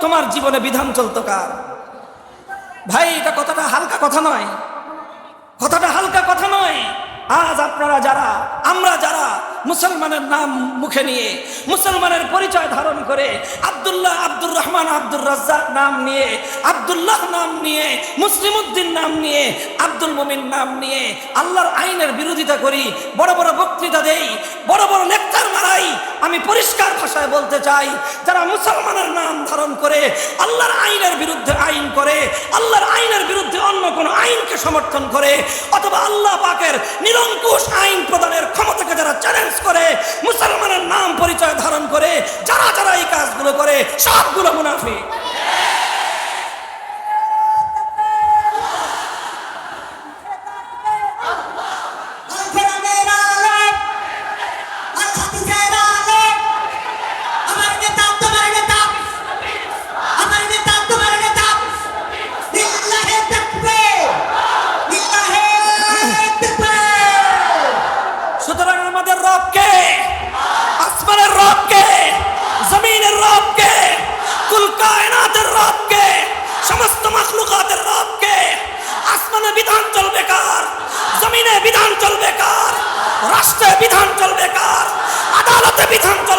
তোমার জীবনে বিধান চলতো কার? ভাই, এটা কথাটা হালকা কথা নয়, কথাটা হালকা কথা নয়। আজ আপনারা যারা, আমরা যারা মুসলমানের নাম মুখে নিয়ে, মুসলমানের পরিচয় ধারণ করে, আব্দুল্লাহ, আব্দুর রহমান, আব্দুর রাজ্জাক নাম নিয়ে, আব্দুল্লাহ নাম নিয়ে, মুসলিম উদ্দিন নাম নিয়ে, আব্দুল মুমিন নাম নিয়ে আল্লাহর আইনের বিরোধিতা করি, বড় বড় বক্তৃতা দেই, বড় বড় লেকচার মারাই, আমি পরিষ্কার ভাষায় বলতে চাই, যারা মুসলমানের নাম ধারণ করে আল্লাহর আইনের বিরুদ্ধে আইন করে, আল্লাহর আইনের বিরুদ্ধে অন্য কোনো আইনকে সমর্থন করে, অথবা আল্লাহ পাকের নিরঙ্কুশ আইন প্রদানের ক্ষমতাকে যারা চ্যালেঞ্জ করে, মুসলমানের নাম পরিচয় ধারণ করে যারা যারা এই কাজগুলো করে, সবগুলো মুনাফিক। সুতরাং আমাদের রবকে, আসমানের রবকে, জমিনের রবকে, কুল কায়নাতের রবকে, সমস্ত মাখলুকাতের রবকে, আসমানে বিধান চলবে কার, জমিনে বিধান চলবে কার, রাষ্ট্রে বিধান চলবে কার, আদালতে বিধান চলবে